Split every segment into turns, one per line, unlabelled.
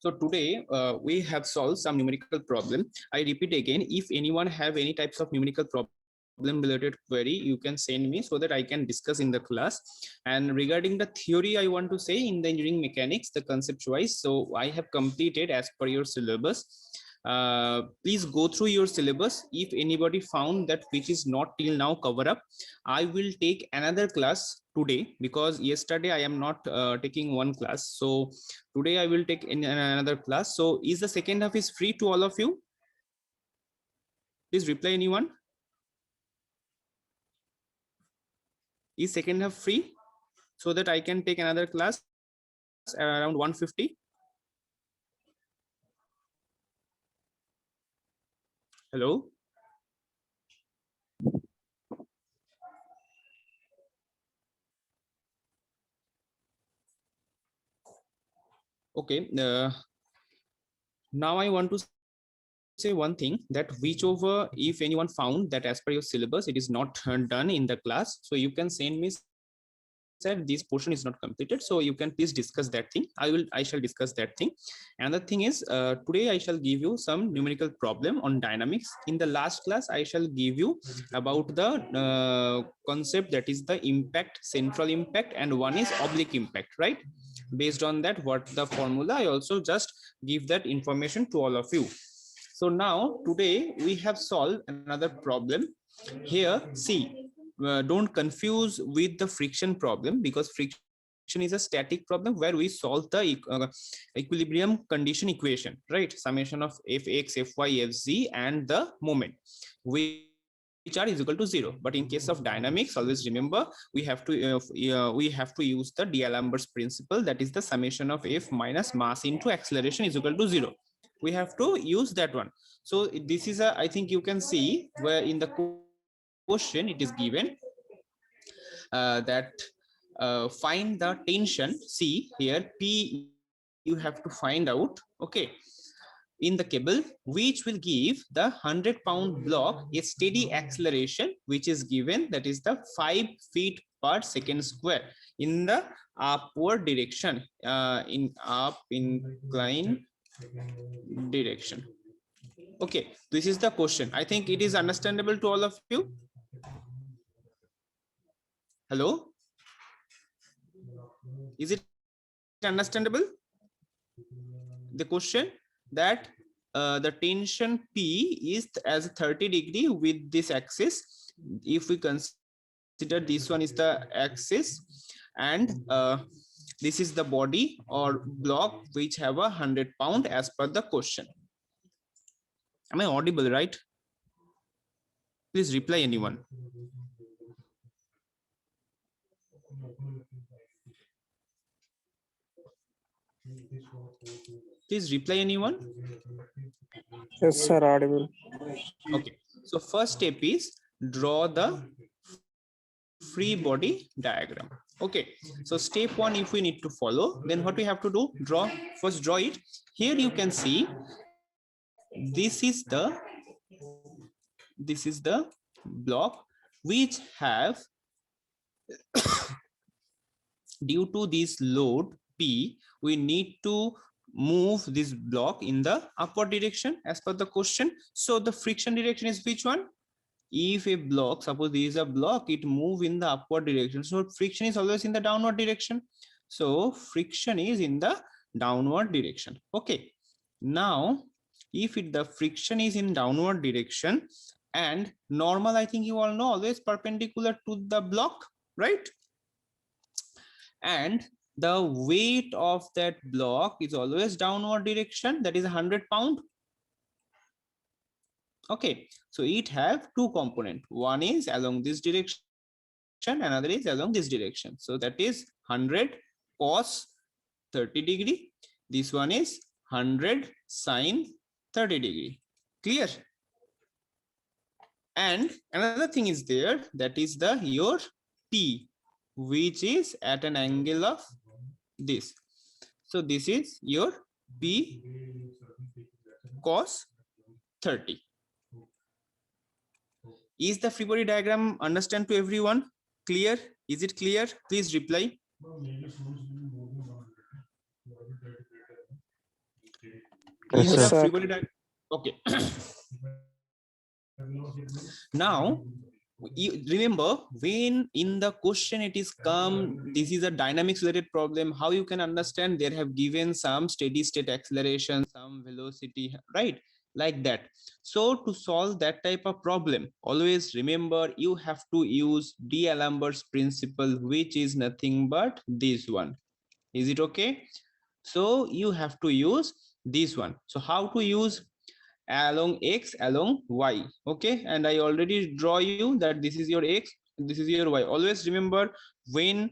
So today we have solved some numerical problem. I repeat again, if anyone have any types of numerical problem related query, you can send me so that I can discuss in the class. And regarding the theory, I want to say in the engineering mechanics, the concept wise. So I have completed as per your syllabus. Please go through your syllabus. If anybody found that which is not till now cover up, I will take another class today, because yesterday I am not taking one class. So today I will take in another class. So is the second half is free to all of you? Please reply anyone. Is second half free so that I can take another class around 150? Hello. Okay. Now I want to say one thing, that whichever, if anyone found that as per your syllabus it is not done in the class, so you can send me, sir, this portion is not completed, so you can please discuss that thing. I shall discuss that thing. Another thing is, today I shall give you some numerical problem on dynamics. In the last class I shall give you about the concept, that is the impact, central impact, and one is oblique impact, right? Based on that, what the formula, I also just give that information to all of you. So now today we have solved another problem. Here, see, don't confuse with the friction problem, because friction is a static problem where we solve the equilibrium condition equation, right? Summation of fx, fy, fz, and the moment, which are is equal to 0. But in case of dynamics, always remember we have to use the D'Alembert's principle, that is the summation of f minus mass into acceleration is equal to 0. We have to use that one. So this is a, I think you can see where in the question it is given that find the tension. See here, P you have to find out, okay, in the cable, which will give the 100-pound block a steady acceleration, which is given, that is the 5 feet per second square in the upward direction, in up incline direction. Okay, this is the question. I think it is understandable to all of you. Hello, is it understandable? The question that the tension P is as 30 degree with this axis. If we consider this one is the axis, and this is the body or block which have a 100-pound as per the question. Am I audible, right? Please reply anyone. Please reply anyone.
Yes, sir, audible.
Okay, so first step is draw the free body diagram. Okay, so step one, if we need to follow, then what we have to do, first draw it. Here you can see this is the block which have, due to this load P, we need to move this block in the upward direction as per the question. So the friction direction is which one? If a block, suppose this is a block, it move in the upward direction, so friction is always in the downward direction. So friction is in the downward direction. Okay, now if the friction is in downward direction, and normal, I think you all know, always perpendicular to the block, right? And the weight of that block is always downward direction, that is 100-pound. Okay, so it have two component, one is along this direction, another is along this direction. So that is 100 cos 30 degree, this one is 100 sine 30 degree. Clear? And another thing is there, that is the your P, which is at an angle of this. So this is your P cos 30. Is the free body diagram understand to everyone? Clear? Is it clear? Please reply.
Yes,
Is
sir.
everybody done? Okay. Now you remember, when in the question it is come, this is a dynamics related problem, how you can understand, they have given some steady state acceleration, some velocity, right, like that. So to solve that type of problem, always remember you have to use D'Alembert's principle, which is nothing but this one. Is it okay? So you have to use this one. So how to use? Along x, along y. Okay, and I already draw you that this is your x, this is your y. Always remember, when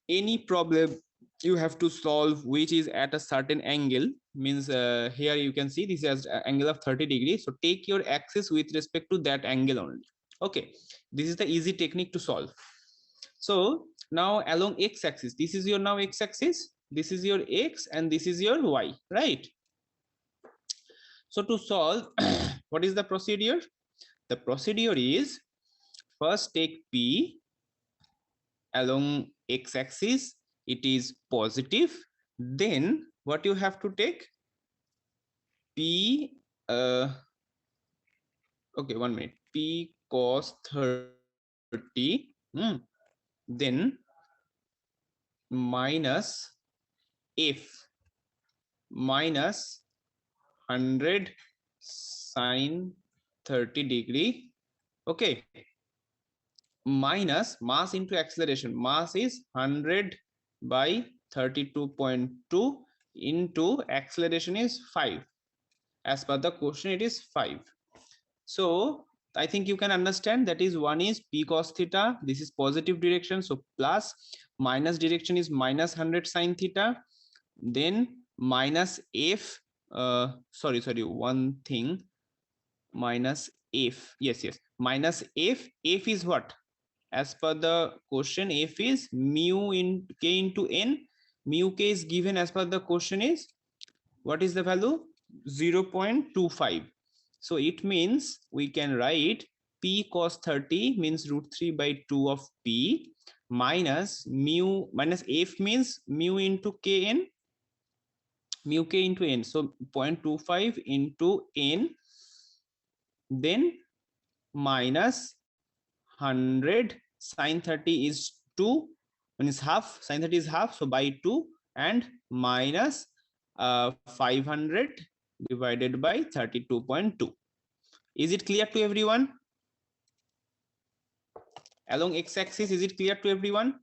any problem you have to solve which is at a certain angle, means here you can see this has an angle of 30 degrees, so take your axis with respect to that angle only. Okay, this is the easy technique to solve. So now along x axis, this is your now x axis, this is your x, and this is your y, right? So to solve, what is the procedure? The procedure is, first take P along x-axis, it is positive. Then what you have to take? P, okay, 1 minute. P cos 30, then minus F minus 100 sine 30 degree. Okay, minus mass into acceleration. Mass is 100 by 32.2 into acceleration is 5. As per the question, it is 5. So I think you can understand, that is, one is P cos theta, this is positive direction, so plus, minus direction is minus 100 sine theta, then minus F, sorry, one thing, minus F, yes, minus F is what? As per the question, F is mu in k into n. Mu k is given as per the question is, what is the value? 0.25. So it means we can write P cos 30 means root 3 by 2 of P minus mu, minus F means mu into kn, mu k into n. So 0.25 into n, then minus 100 sine 30 is 2, when is half, sine 30 is half, so by 2, and minus 500 divided by 32.2. Is it clear to everyone? Along x-axis, is it clear to everyone?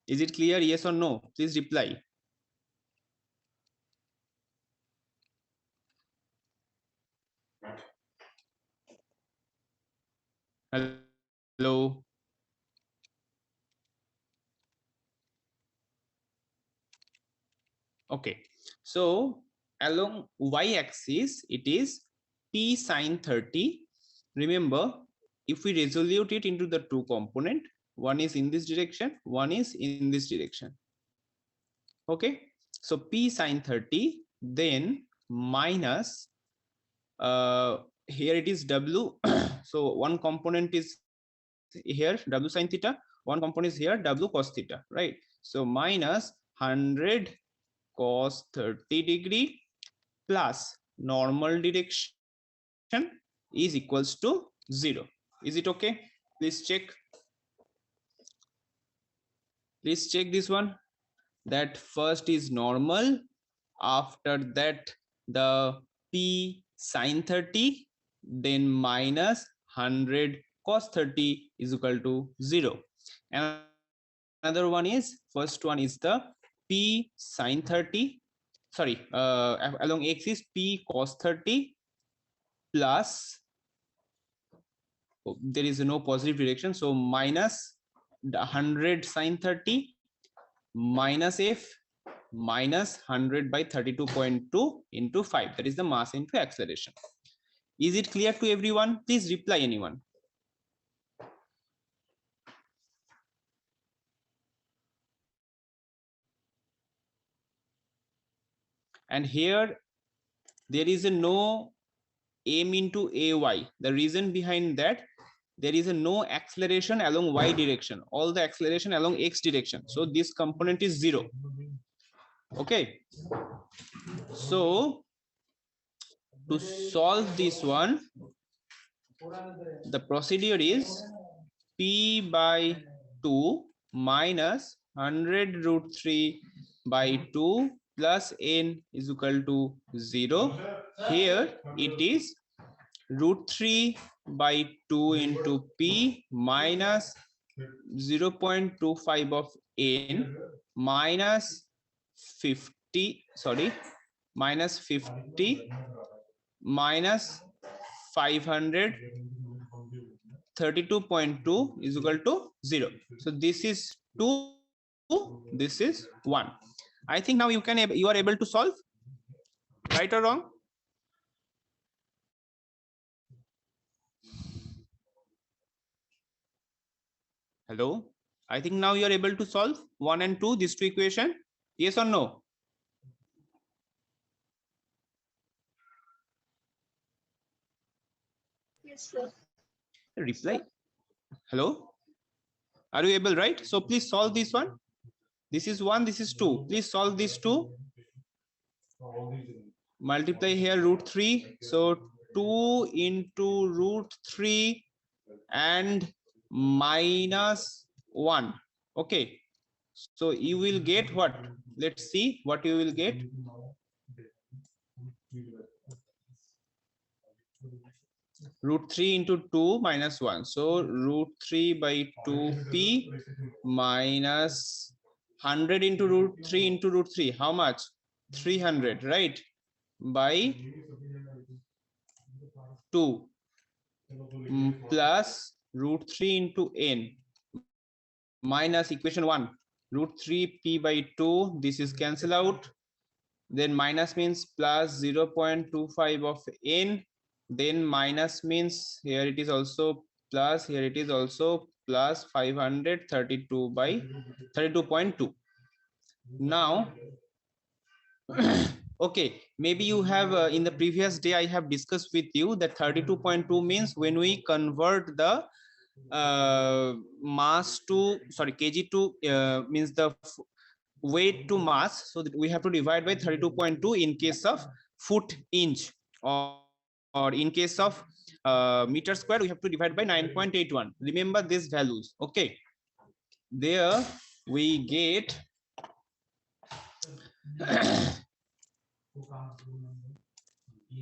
Is it clear, yes or no? Please reply. Hello. Okay, so along y-axis, it is P sine 30. Remember, if we resolute it into the two component, one is in this direction, one is in this direction. Okay, so P sine 30, then minus, here it is W. So one component is here W sine theta, one component is here W cos theta, right? So minus 100 cos 30 degree plus normal direction is equals to 0. Is it okay? Please check. Please check this one. That first is normal. After that, the P sine 30, then minus 100 cos 30 is equal to 0. And another one is, first one is the P sine 30, sorry, along x is P cos 30 plus, there is no positive direction, so minus the 100 sine 30 minus F minus 100 by 32.2 into 5, that is the mass into acceleration. Is it clear to everyone? Please reply, anyone. And here there is a no m into ay. The reason behind that, there is a no acceleration along y direction, all the acceleration along x direction. So this component is 0. Okay. So to solve this one, the procedure is p by 2 minus 100 root 3 by 2 plus n is equal to 0. Here it is root 3 by 2 into p minus 0.25 of n minus 50, sorry, minus 50 minus 532.2 is equal to 0. So this is 2, this is 1. I think now you are able to solve, right or wrong? Hello, I think now you are able to solve 1 and 2, these two equation. Yes or no?
Yes, sir.
Reply. Hello, are you able, right? So please solve this one. This is 1, this is 2. Please solve these two. Multiply here root 3. So 2 into root 3 and minus 1. Okay. So you will get what? Let's see what you will get. Root 3 into 2 minus 1. So root 3 by 2p minus 100 into root 3 into root 3. How much? 300, right? By 2 plus root 3 into n minus equation 1. Root 3p by 2. This is cancel out. Then minus means plus 0.25 of n. Then minus means here it is also plus, here it is also plus 532 by 32.2. Now okay, maybe you have in the previous day I have discussed with you that 32.2 means when we convert the mass to, sorry, kg to means the weight to mass, so that we have to divide by 32.2 in case of foot inch, or in case of meter square we have to divide by 9.81. remember these values. Okay, there we get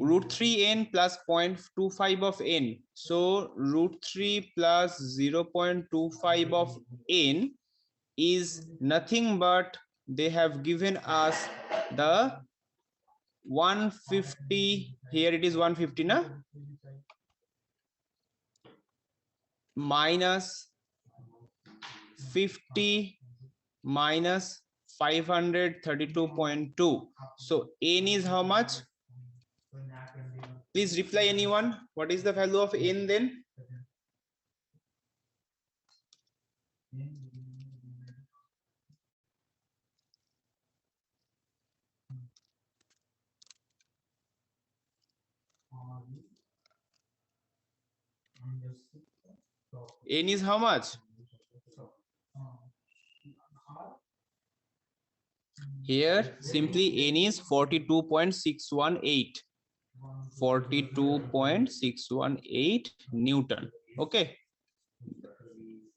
root 3n plus 0.25 of n. So root 3 plus 0.25 of n is nothing but they have given us the 150. Here it is 150 na, minus 50 minus 532.2. So n is how much? Please reply anyone. What is the value of n then? N is how much? Here simply n is 42.618. 42.618 Newton. Okay.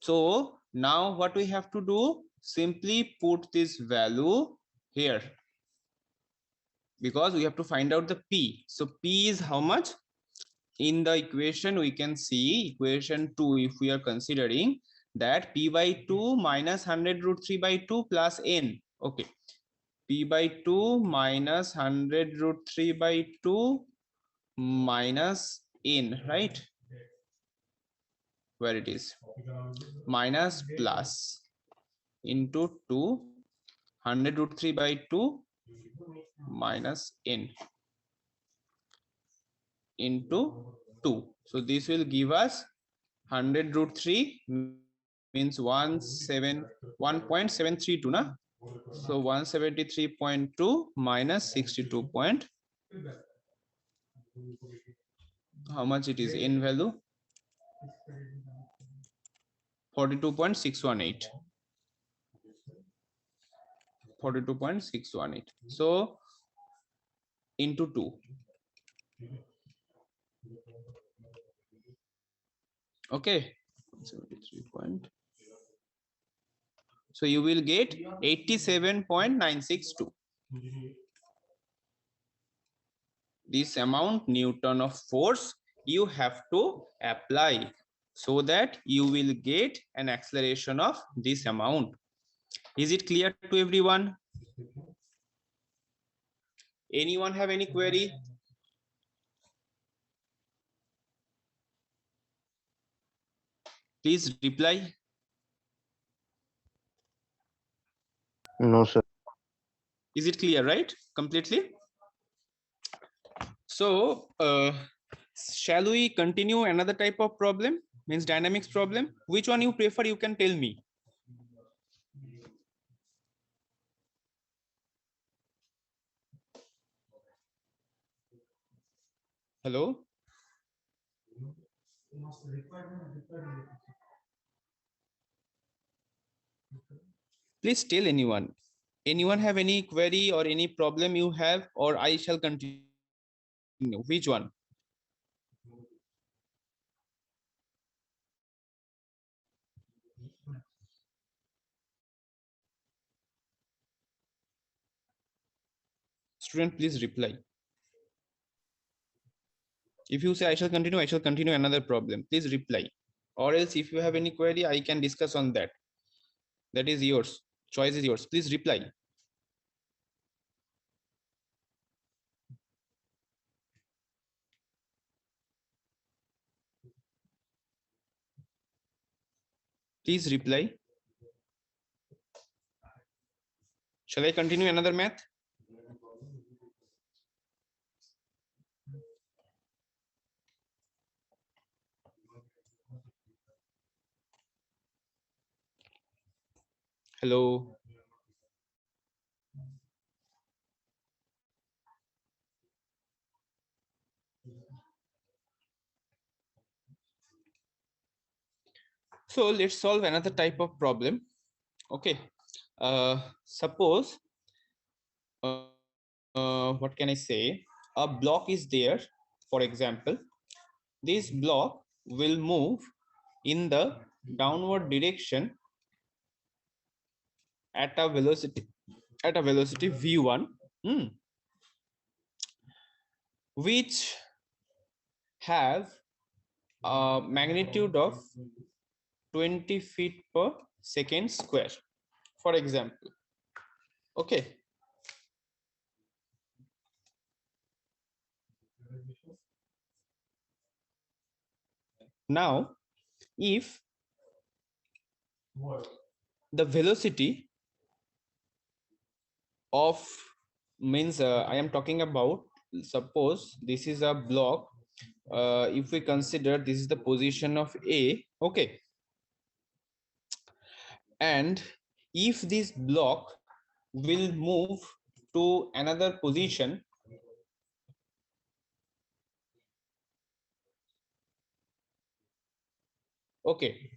So now what we have to do? Simply put this value here, because we have to find out the P. So P is how much? In the equation we can see equation 2, if we are considering that P by 2 minus 100 root 3 by 2 plus n. Okay. P by 2 minus 100 root 3 by 2 minus n, right? Where it is minus plus into 2 100 root 3 by 2 minus n into 2. So this will give us 100 root 3 means 1.732 na. So 173.2 minus 62. how much it is n value? 42.618. 42.618. So into 2. Okay. 73 point. So you will get 87.962. This amount Newton of force you have to apply so that you will get an acceleration of this amount. Is it clear to everyone? Anyone have any query? Please reply.
No, sir.
Is it clear, right? Completely? So, shall we continue another type of problem? Means dynamics problem. Which one you prefer? You can tell me. Hello? Please tell anyone. Anyone have any query or any problem you have, or I shall continue? Which one? Student, please reply. If you say I shall continue another problem. Please reply. Or else if you have any query, I can discuss on that. That is yours. Choice is yours. Please reply. Please reply. Shall I continue another math? Hello. So let's solve another type of problem. Okay. Suppose, what can I say? A block is there. For example, this block will move in the downward direction at a velocity v1, which have a magnitude of 20 feet per second square, for example. Okay. Now, if the velocity of means I am talking about, suppose this is a block, if we consider this is the position of A, okay, and if this block will move to another position, okay,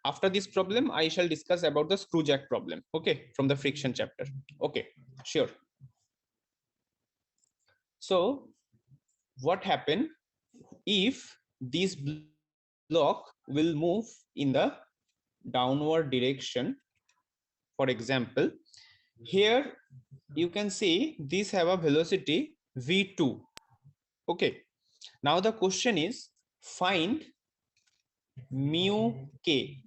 after this problem I shall discuss about the screw jack problem, okay, from the friction chapter. Okay, sure. So what happen if this block will move in the downward direction? For example, here you can see these have a velocity v2. Okay, now the question is find mu k,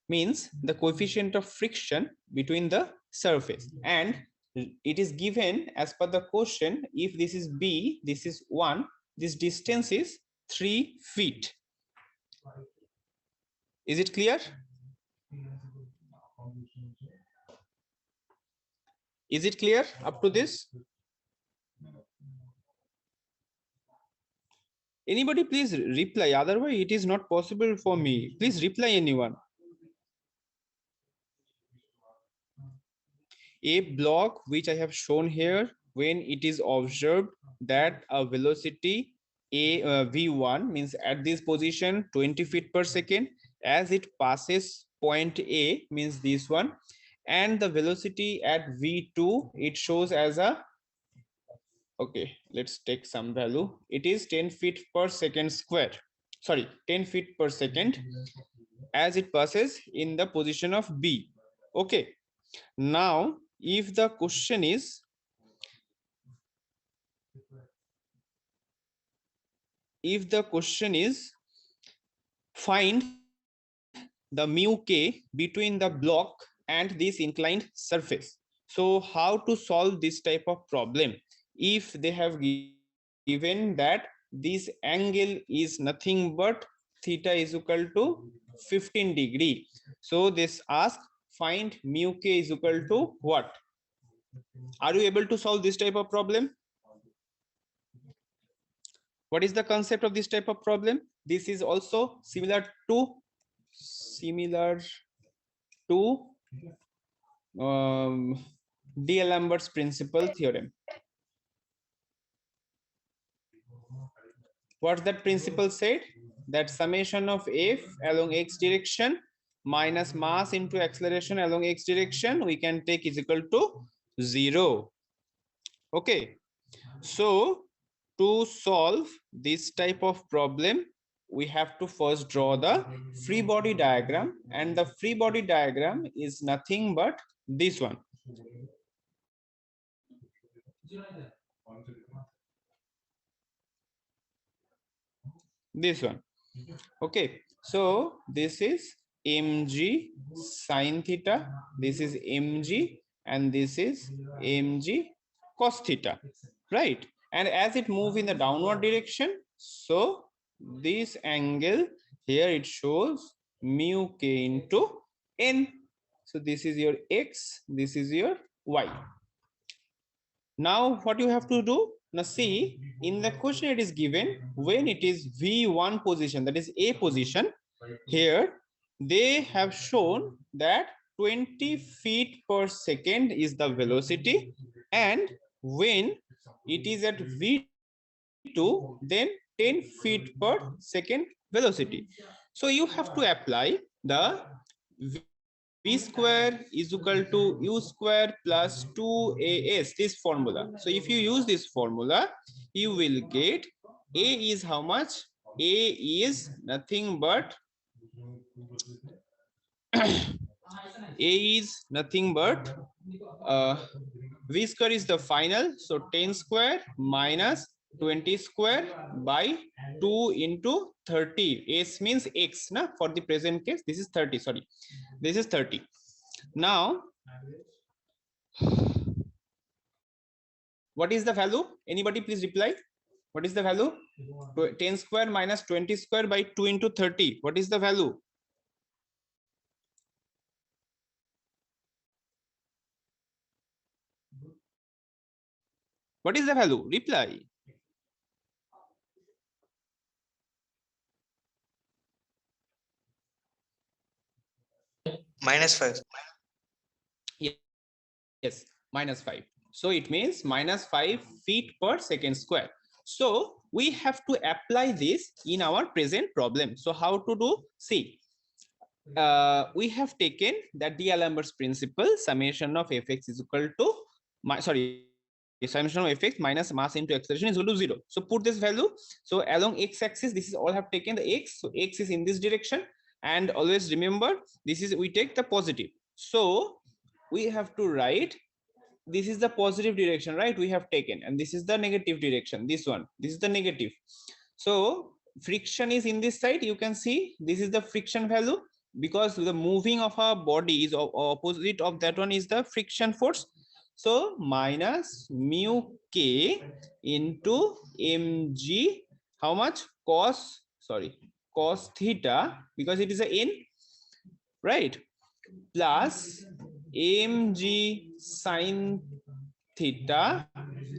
means the coefficient of friction between the surface, and it is given as per the question, if this is b, this is 1, this distance is 3 feet. Is it clear? Is it clear up to this? Anybody please reply, otherwise it is not possible for me. Please reply anyone. A block which I have shown here, when it is observed that a velocity v1 means at this position 20 feet per second, as it passes point A means this one, and the velocity at v2 it shows as a, okay, let's take some value, it is 10 feet per second square, sorry, 10 feet per second as it passes in the position of B. Okay, now if the question is find the mu k between the block and this inclined surface. So how to solve this type of problem if they have given that this angle is nothing but theta is equal to 15 degree. So this ask find mu k is equal to what? Are you able to solve this type of problem? What is the concept of this type of problem? This is also similar to D'Alembert's principal theorem. What that principle said? That summation of f along x direction minus mass into acceleration along x direction we can take is equal to 0. Okay, so to solve this type of problem, we have to first draw the free body diagram, and the free body diagram is nothing but this one. This one. Okay, so this is mg sine theta, this is mg, and this is mg cos theta, right? And as it moves in the downward direction, so this angle here it shows mu k into n. So this is your x, this is your y. Now what you have to do? Now see, in the question it is given when it is v1 position, that is a position, here they have shown that 20 feet per second is the velocity, and when it is at v2 then 10 feet per second velocity. So you have to apply the v square is equal to u square plus 2as, this formula. So if you use this formula, you will get a is how much? A is nothing but a is nothing but v square is the final, so 10 square minus 20 square by 2 into 30. S means x, na? For the present case this is 30, sorry, this is 30. Now what is the value? Anybody please reply. What is the value? 10 square minus 20 square by 2 into 30. What is the value? What is the value? Reply.
-5.
Yes, -5. So it means -5 feet per second square. So we have to apply this in our present problem. So how to do? See, we have taken that D'Alembert's principle, summation of fx is equal to summation of fx minus mass into acceleration is equal to 0. So put this value. So along x-axis, this is all have taken the x. So x is in this direction, and always remember this is we take the positive. So we have to write this is the positive direction, right? We have taken, and this is the negative direction. This one, this is the negative. So friction is in this side. You can see this is the friction value, because the moving of a body is opposite of that one is the friction force. So minus mu k into mg, how much? Cos theta, because it is a n, right? Plus mg sine theta.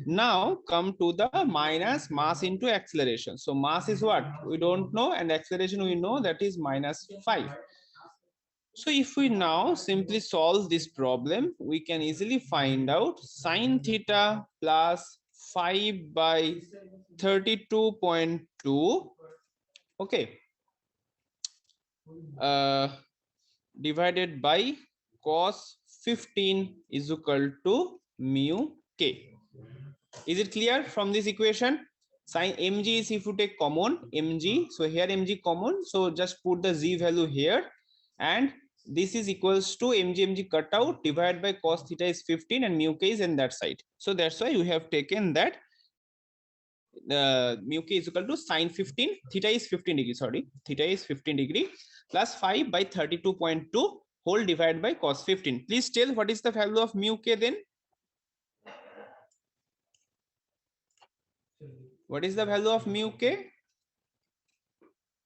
Now come to the minus mass into acceleration. So mass is what? We don't know, and acceleration we know, that is -5. So if we now simply solve this problem, we can easily find out sine theta plus 5 by 32.2. Okay. Divided by cos 15 is equal to mu k. Is it clear from this equation? Sin mg is if you take common mg, so here mg common, so just put the z value here, and this is equals to mg cut out, divided by cos theta is 15 and mu k is in that side. So that's why you have taken that mu k is equal to sin 15, theta is 15 degree, sorry, theta is 15 degree plus 5 by 32.2 whole divided by cos 15. Please tell what is the value of mu k then? What is the value of mu k?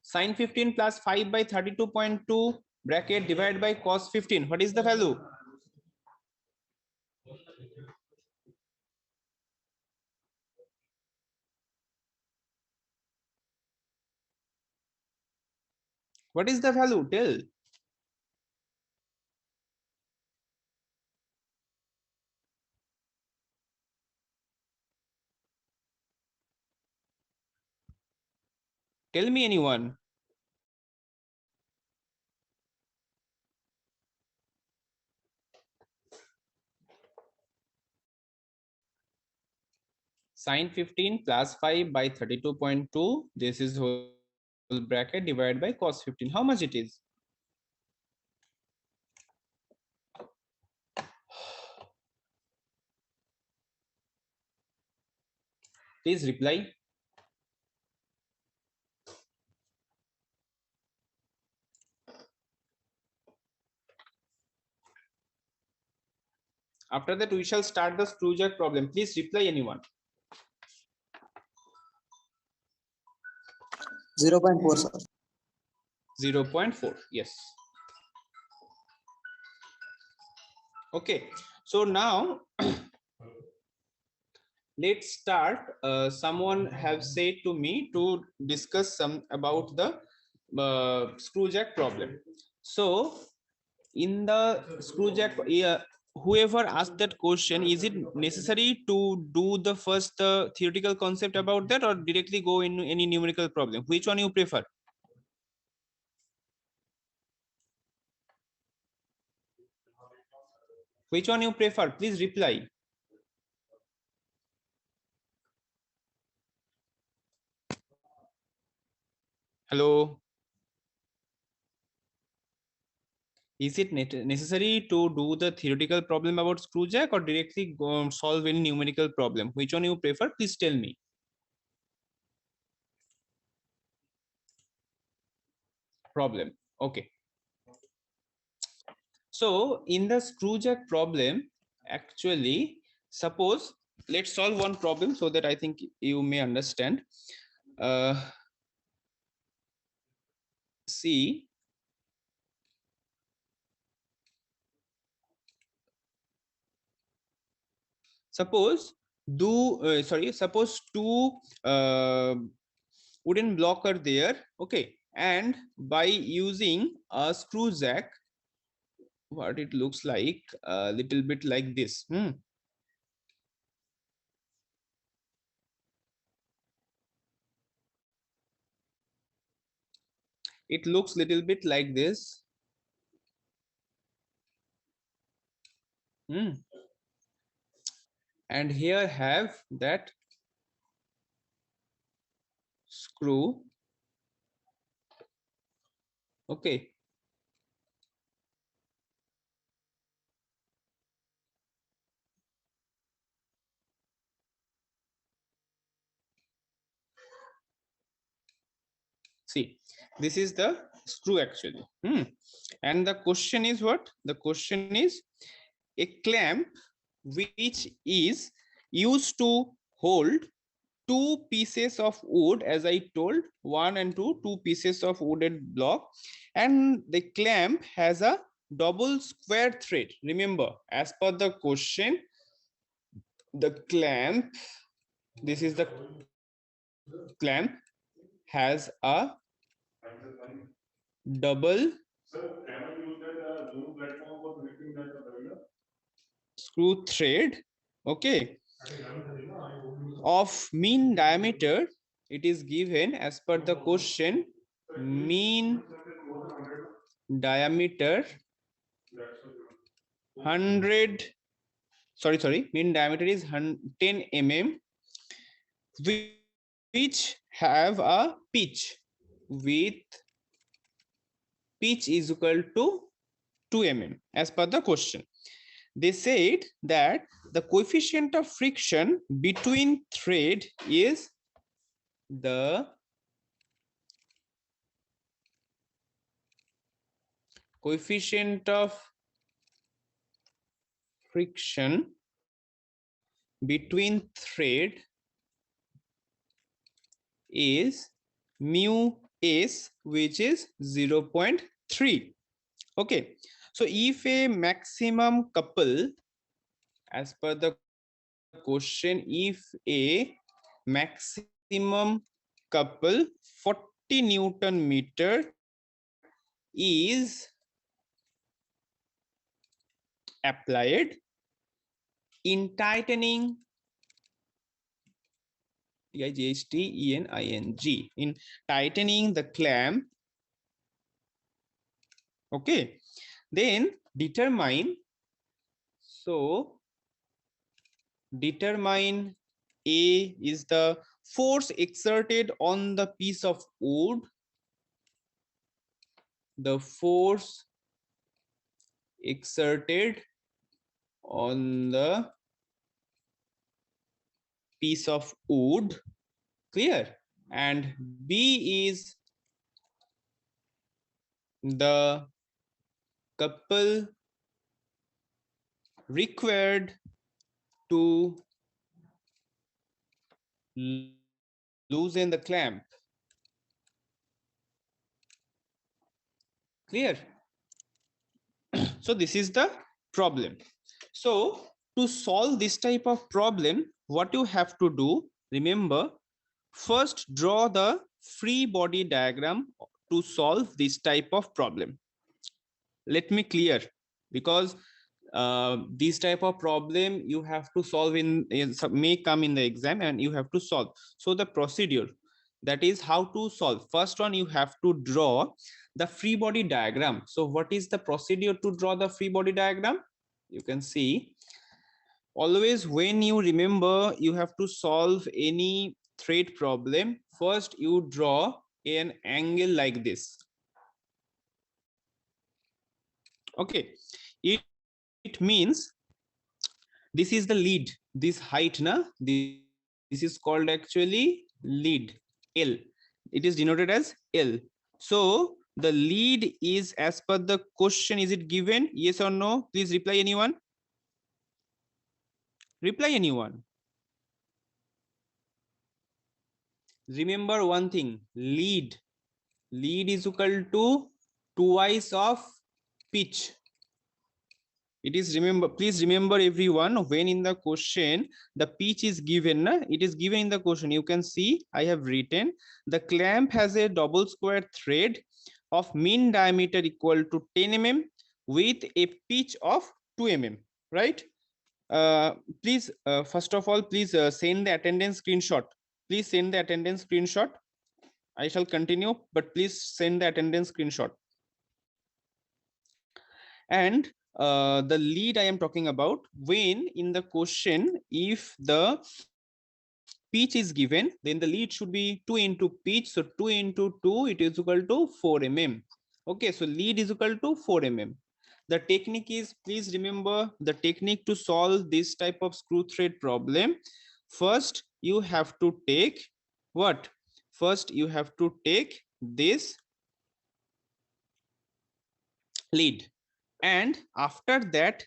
Sin 15 plus 5 by 32.2 bracket divided by cos 15. What is the value? What is the value? Tell. Tell me anyone. Sin 15 plus 5 by 32.2. This is whole bracket divided by cos 15. How much it is? Please reply. After that, we shall start the screw jack problem. Please reply anyone.
0.4, sir.
0.4. Yes. Okay. So now let's start. Someone have said to me to discuss some about the screw jack problem. So in the screw jack, whoever asked that question, is it necessary to do the first theoretical concept about that, or directly go in any numerical problem? Which one you prefer? Which one you prefer? Please reply. Hello. Is it necessary to do the theoretical problem about screw jack, or directly go solve any numerical problem? Which one you prefer? Please tell me. Problem. Okay. So in the screw jack problem, actually, suppose let's solve one problem so that I think you may understand. See, suppose suppose two wooden block are there, okay, and by using a screw jack, what it looks like a little bit like this. It looks little bit like this. And here have that screw, okay. See, this is the screw actually. And the question is what? The question is a clamp which is used to hold two pieces of wood, as I told, one and two pieces of wooded block, and the clamp has a double square thread. Remember, as per the question, the clamp, this is the clamp, has a double screw thread, okay, of mean diameter, it is given as per the question, mean diameter 100, mean diameter is 10 mm, which have a pitch with pitch is equal to 2 mm as per the question. They said that the coefficient of friction between thread is the coefficient of friction between thread is mu s, which is 0.3. Okay, so if a maximum couple, as per the question, if a maximum couple 40 Newton meter is applied in tightening, TIGHTENING, in tightening the clamp, okay, then determine, so determine A is the force exerted on the piece of wood, the force exerted on the piece of wood, clear, and B is the couple required to loosen the clamp, clear. So this is the problem. So to solve this type of problem, what you have to do, remember, first draw the free body diagram to solve this type of problem. Let me clear, because this type of problem you have to solve in may come in the exam and you have to solve. So the procedure, that is how to solve. First one, you have to draw the free body diagram. So what is the procedure to draw the free body diagram? You can see, always when you remember you have to solve any thread problem, first you draw an angle like this. Okay, it means this is the lead, this height na, this is called actually lead, L, it is denoted as L. So the lead is as per the question, is it given, yes or no? Please reply anyone, reply anyone. Remember one thing, lead is equal to twice of pitch. It is, remember, please remember everyone, when in the question the pitch is given, it is given in the question, you can see I have written the clamp has a double square thread of mean diameter equal to 10 mm with a pitch of 2 mm, right? Please, first of all, please send the attendance screenshot. Please send the attendance screenshot. I shall continue, but please send the attendance screenshot. And the lead I am talking about, when in the question, if the pitch is given, then the lead should be 2 into pitch. So 2 into 2, it is equal to 4 mm. Okay, so lead is equal to 4 mm. The technique is, please remember the technique to solve this type of screw thread problem. First, you have to take what? First, you have to take this lead, and after that,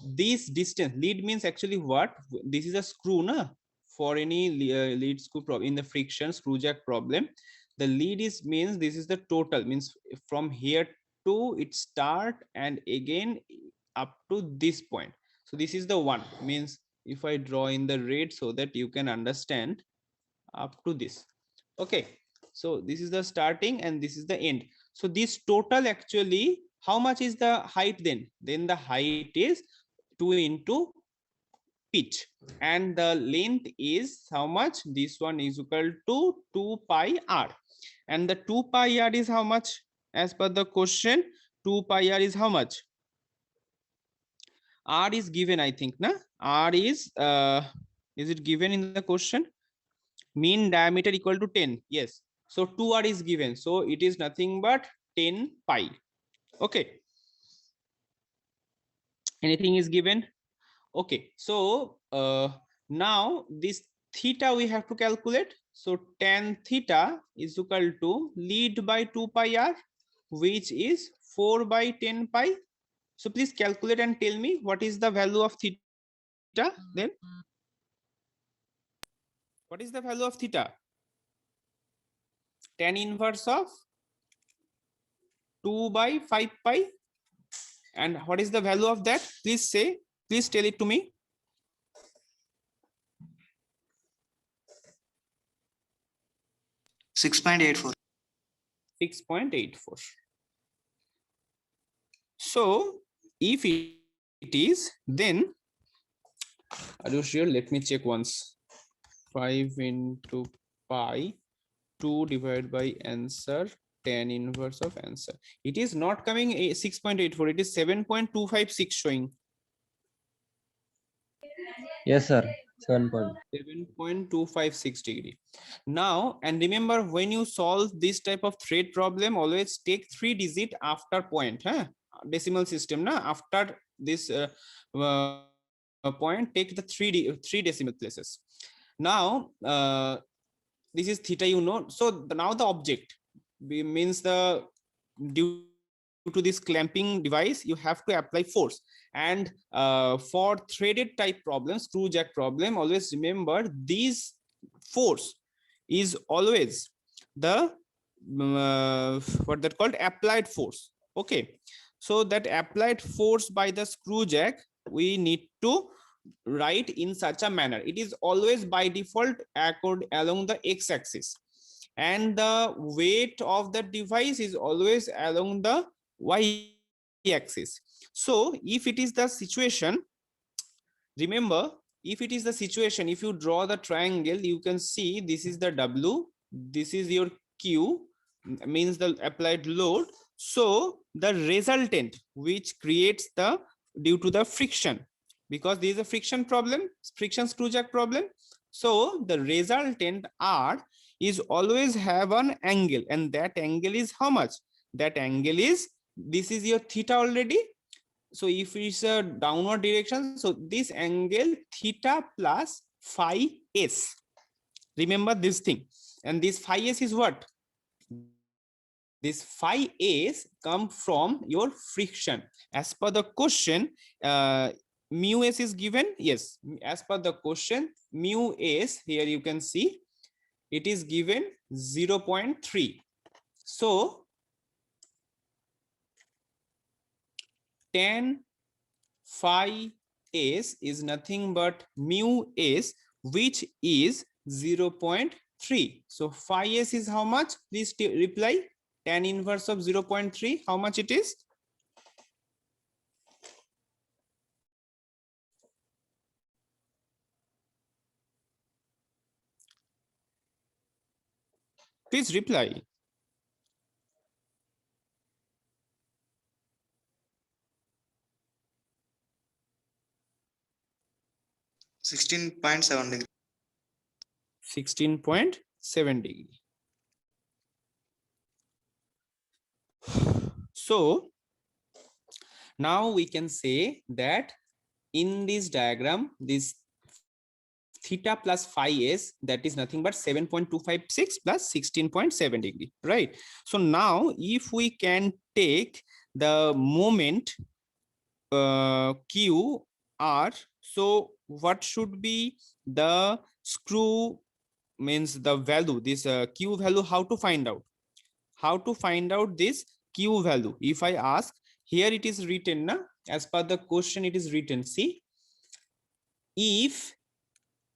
this distance, lead means actually what? This is a screw, na? For any lead screw problem, in the friction screw jack problem, the lead is means this is the total, means from here to it start and again up to this point. So this is the one, means if I draw in the red so that you can understand, up to this. Okay, so this is the starting and this is the end. So this total actually, how much is the height then? Then the height is 2 into pitch, and the length is how much? This one is equal to 2 pi r, and the 2 pi r is how much? As per the question, 2 pi r is how much? R is given, I think, na? R is it given in the question? Mean diameter equal to 10. Yes. So 2r is given. So it is nothing but 10 pi. Okay. Anything is given? Okay. So now this theta we have to calculate. So tan theta is equal to lead by 2 pi r, which is 4 by 10 pi. So please calculate and tell me what is the value of theta then. What is the value of theta? Tan inverse of 2 by 5 pi. And what is the value of that? Please say, please tell it to me.
6.84.
6.84. So if it is, then are you sure? Let me check once. 5 into pi, 2 divided by answer, tan inverse of answer. It is not coming 6.84, it is 7.256 showing.
Yes, sir.
7.256 degree. Now, and remember, when you solve this type of thread problem, always take 3 digit after point, huh? Decimal system, na? After this point, take the 3 decimal places. Now, this is theta, you know. So now the object means the due to this clamping device, you have to apply force. And for threaded type problem, screw jack problem, always remember this force is always the what that called applied force. Okay, so that applied force by the screw jack we need to write in such a manner. It is always by default along the x-axis, and the weight of the device is always along the y-axis. So if it is the situation, remember, if it is the situation, if you draw the triangle, you can see this is the W, this is your Q, means the applied load. So the resultant which creates the due to the friction, because there is a friction problem, friction screw jack problem. So the resultant R is always have an angle, and that angle is how much? That angle is, this is your theta already. So if it's a downward direction, so this angle theta plus phi s. Remember this thing. And this phi s is what? This phi s come from your friction. As per the question, mu s is given. Yes, as per the question, mu s, here you can see, it is given 0.3. So tan phi s is nothing but mu s, which is 0.3. So phi s is how much? Please reply. Tan inverse of 0.3, how much it is? Please reply.
16.7 degree.
16.7 degree. So now we can say that in this diagram, this theta plus phi s, that is nothing but 7.256 plus 16.7 degree, right? So now if we can take the moment Q R, so what should be the screw, means the value, this Q value, how to find out? How to find out this Q value? If I ask, here it is written, na? As per the question it is written, see, if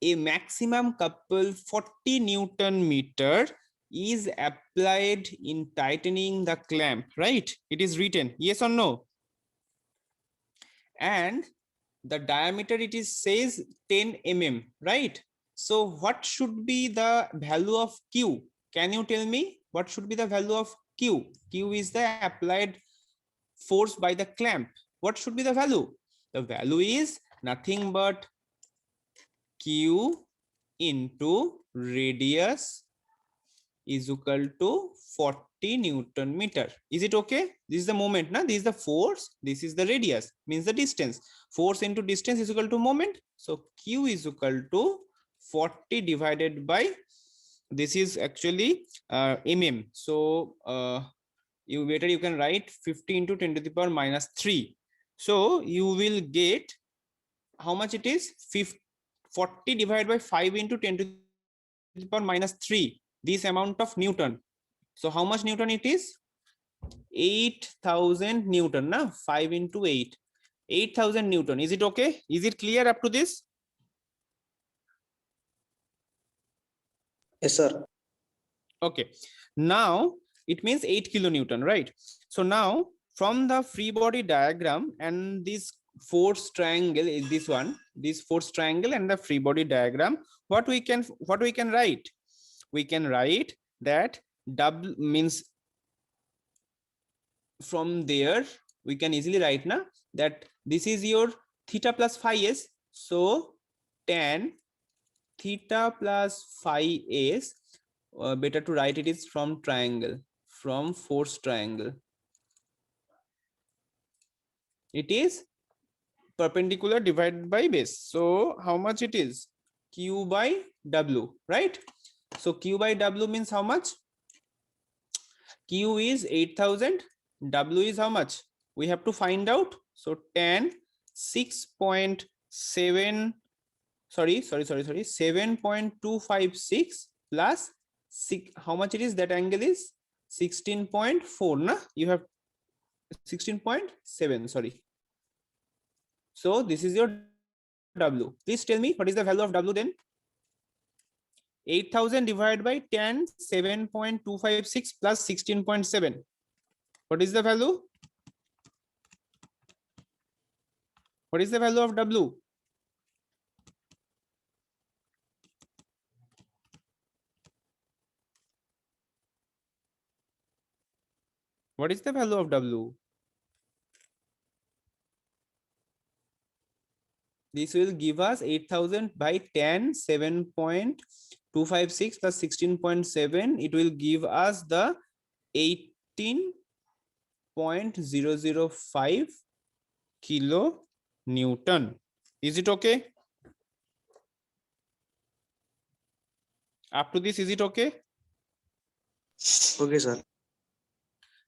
a maximum couple 40 Newton meter is applied in tightening the clamp, right? It is written, yes or no? And the diameter it is says 10 mm, right? So what should be the value of Q? Can you tell me what should be the value of Q? Q is the applied force by the clamp. What should be the value? The value is nothing but Q into radius is equal to 40 Newton meter. Is it okay? This is the moment, na? This is the force, this is the radius, means the distance. Force into distance is equal to moment. So Q is equal to 40 divided by, this is actually mm. So you can write 50 into 10 to the power minus 3. So you will get how much it is? 40 divided by 5 into 10 to the power minus 3. This amount of Newton. So how much Newton it is? 8,000 Newton, na? 5 into 8. 8,000 Newton. Is it okay? Is it clear up to this?
Yes, sir.
Okay. Now it means 8 kilonewton, right? So now from the free body diagram and this force triangle is this one, this force triangle and the free body diagram, what we can write? We can write that W means, from there we can easily write na that this is your theta plus phi s. So tan theta plus phi s, better to write it is from triangle, from force triangle. It is perpendicular divided by base. So how much it is? Q by W, right? So Q by W means how much? Q is 8,000. W is how much? We have to find out. So tan 6.7, sorry, 7.256 plus 6, how much it is? That angle is 16.4, na? You have 16.7, sorry. So this is your W. Please tell me what is the value of W then? 8,000 divided by tan 7.256 plus 16.7. What is the value? What is the value of W? What is the value of W? This will give us 8,000 by tan 7.256 plus 16.7. It will give us the 18.005 kilo Newton. Is it okay? Up to this, is it okay?
Okay, sir.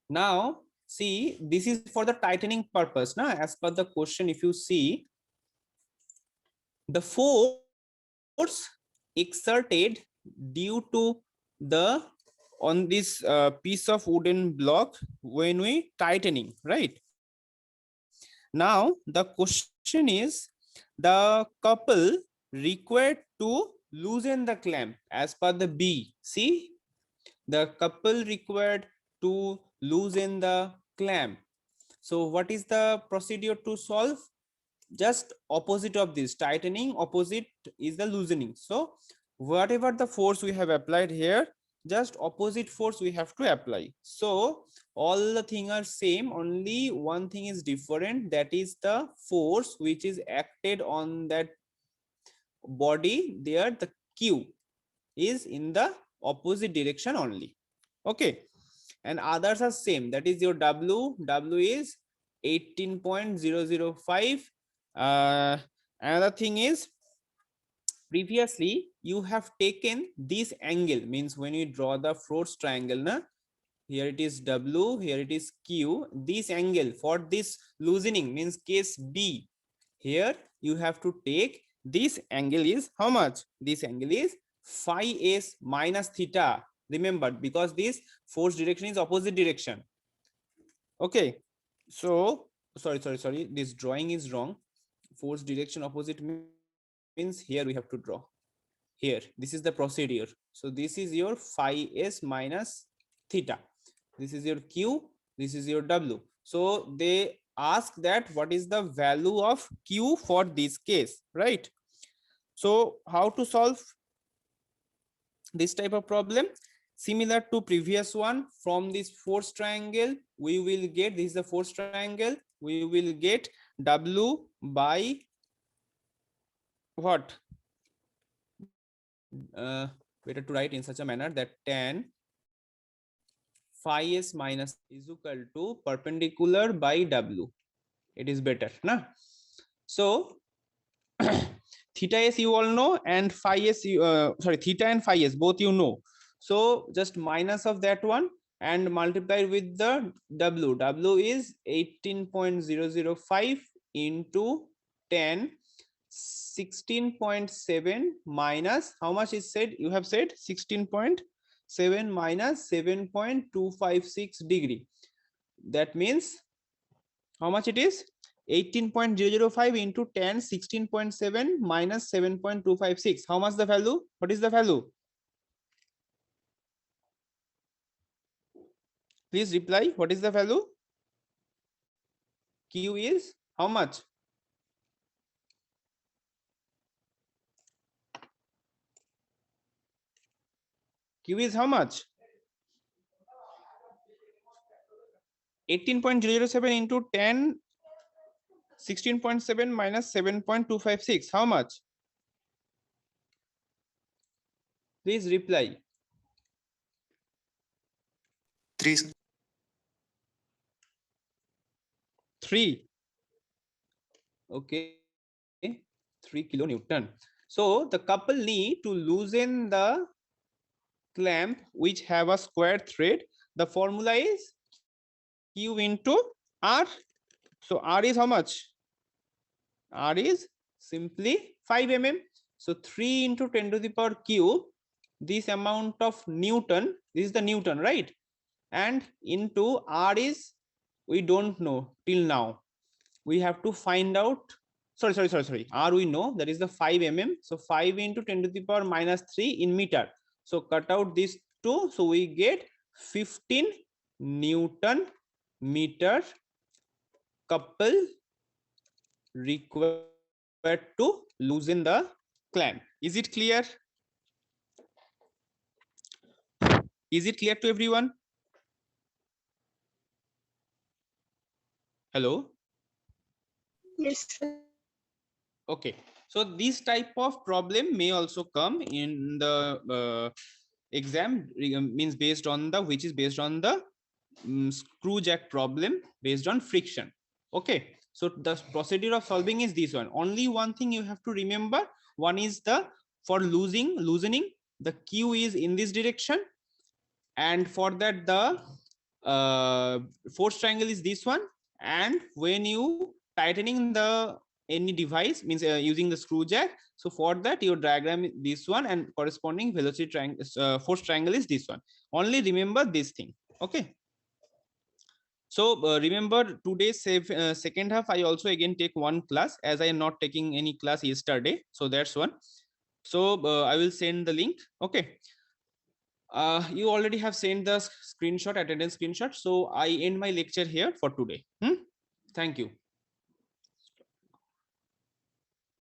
Now, see, this is for the tightening purpose. Now, as per the question, if you see, the force exerted due to the on this piece of wooden block when we tightening, right? Now the question is, the couple required to loosen the clamp as per the B. See, the couple required to loosen the clamp. So what is the procedure to solve? Just opposite of this, tightening, opposite is the loosening. So whatever the force we have applied here, just opposite force we have to apply. So all the things are same, only one thing is different, that is the force which is acted on that body. There the Q is in the opposite direction only. Okay, and others are same, that is your W is 18.005. Another thing is, previously you have taken this angle, means when you draw the force triangle, na, here it is W, here it is Q. This angle for this loosening means case B. Here you have to take this angle is how much? This angle is phi s minus theta. Remember, because this force direction is opposite direction. Okay, so sorry, this drawing is wrong. Force direction opposite means here we have to draw. Here, this is the procedure. So this is your phi s minus theta. This is your Q, this is your W. So they ask that what is the value of Q for this case, right? So how to solve this type of problem? Similar to previous one, from this force triangle, we will get, this is the force triangle, we will get W by what? Better to write in such a manner that tan phi s minus is equal to perpendicular by W. It is better, na? So theta s you all know, and phi s theta and phi s both you know. So just minus of that one and multiply with the W. W is 18.005 into 10, 16.7 minus, how much is said? You have said 16.7 minus 7.256 degree. That means how much it is? 18.005 into 10, 16.7 minus 7.256. How much the value? What is the value? Please reply. What is the value? Q is how much? Q is how much? 18.007 into 10, 16.7 minus 7.256. How much? Please reply.
3.
3. Okay. 3 kilonewton. So the couple need to loosen the clamp which have a square thread. The formula is Q into R. So R is how much? R is simply 5 mm. So 3 into 10 to the power cube, this amount of Newton, this is the Newton, right? And into R is, we don't know till now. We have to find out, sorry. R we know, that is the 5 mm. So 5 into 10 to the power minus 3 in meter. So cut out this 2. So we get 15 Newton meter couple required to loosen the clamp. Is it clear? Is it clear to everyone? Hello?
Yes, sir.
Okay. So this type of problem may also come in the exam, means based on the, which is based on the screw jack problem based on friction. Okay. So the procedure of solving is this one. Only one thing you have to remember. One is the, for loosening, the Q is in this direction. And for that, the force triangle is this one. And when you tightening the any device, means using the screw jack, so for that your diagram is this one, and corresponding velocity triangle, force triangle is this one. Only remember this thing. Okay. So remember today's second half, I also again take one class, as I am not taking any class yesterday. So that's one. So I will send the link. Okay. You already have sent the screenshot, attendance screenshot. So I end my lecture here for today. Thank you.